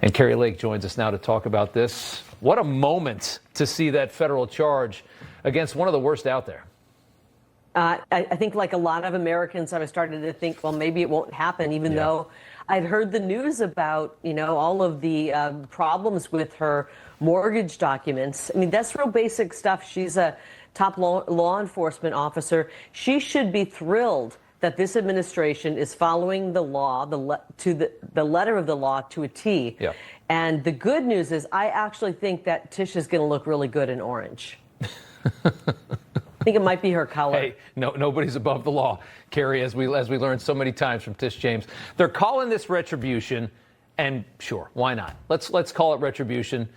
And Kari Lake joins us now to talk about this. What a moment to see that federal charge against one of the worst out there. I think like a lot of Americans, I was starting to think, well, maybe it won't happen, even though I'd heard the news about, all of the problems with her mortgage documents. I mean, that's real basic stuff. She's a top law enforcement officer. She should be thrilled that this administration is following the law, the letter of the law to a T. Yeah. And the good news is I actually think that Tish is going to look really good in orange. I think it might be her color. Hey, nobody's above the law, Kari, as we learned so many times from Tish James. They're calling this retribution, and sure, why not? Let's call it retribution.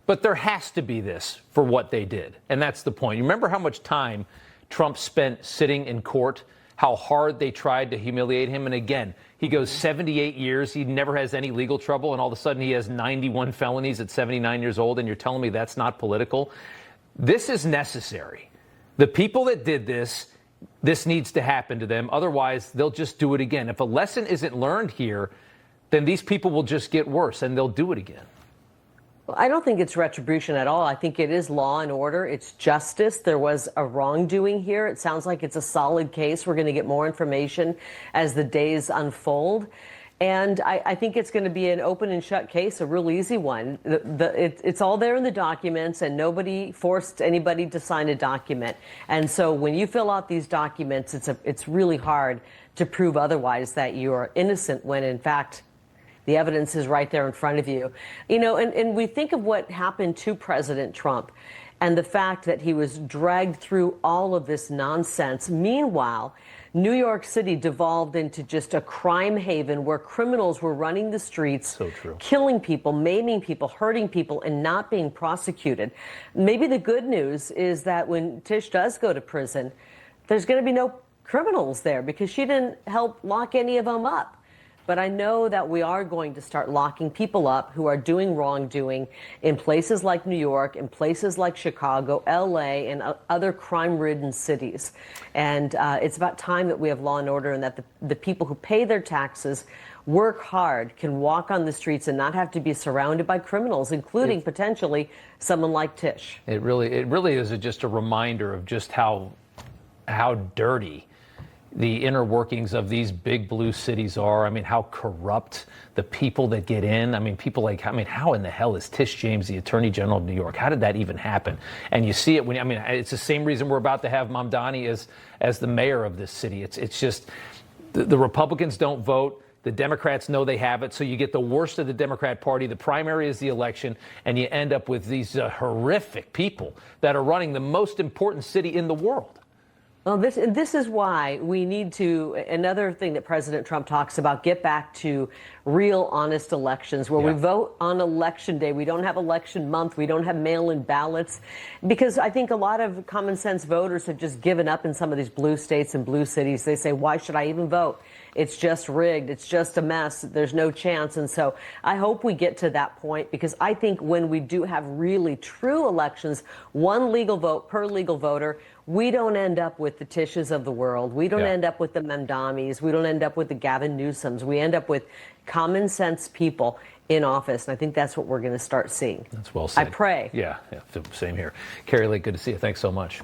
But there has to be this for what they did, and that's the point. You remember how much time Trump spent sitting in court, how hard they tried to humiliate him, and again, he goes 78 years, he never has any legal trouble, and all of a sudden he has 91 felonies at 79 years old, and you're telling me that's not political? This is necessary. The people that did this needs to happen to them. Otherwise, they'll just do it again. If a lesson isn't learned here, then these people will just get worse and they'll do it again. Well, I don't think it's retribution at all. I think it is law and order. It's justice. There was a wrongdoing here. It sounds like it's a solid case. We're going to get more information as the days unfold. And I think it's going to be an open and shut case, a real easy one. It's all there in the documents, and nobody forced anybody to sign a document. And so when you fill out these documents, it's really hard to prove otherwise that you're innocent when, in fact, the evidence is right there in front of you. And we think of what happened to President Trump and the fact that he was dragged through all of this nonsense. Meanwhile, New York City devolved into just a crime haven where criminals were running the streets, killing people, maiming people, hurting people, and not being prosecuted. Maybe the good news is that when Tish does go to prison, there's going to be no criminals there because she didn't help lock any of them up. But I know that we are going to start locking people up who are doing wrongdoing in places like New York, in places like Chicago, LA, and other crime-ridden cities. And it's about time that we have law and order and that the people who pay their taxes, work hard, can walk on the streets and not have to be surrounded by criminals, including potentially someone like Tish. It really is just a reminder of just how dirty the inner workings of these big blue cities are. I mean, how corrupt the people that get in. I mean, how in the hell is Tish James the Attorney General of New York? How did that even happen? And you see it it's the same reason we're about to have Mamdani as the mayor of this city. It's just the Republicans don't vote. The Democrats know they have it. So you get the worst of the Democrat Party. The primary is the election, and you end up with these horrific people that are running the most important city in the world. Well, this is why we need to, another thing that President Trump talks about, get back to real, honest elections where we vote on election day. We don't have election month. We don't have mail-in ballots, because I think a lot of common sense voters have just given up in some of these blue states and blue cities. They say, why should I even vote? It's just rigged. It's just a mess. There's no chance. And so I hope we get to that point, because I think when we do have really true elections, one legal vote per legal voter, we don't end up with the Tishes of the world. We don't end up with the Mamdamis. We don't end up with the Gavin Newsoms. We end up with common sense people in office. And I think that's what we're going to start seeing. That's well said. I pray. Yeah, same here. Kari Lake, good to see you. Thanks so much.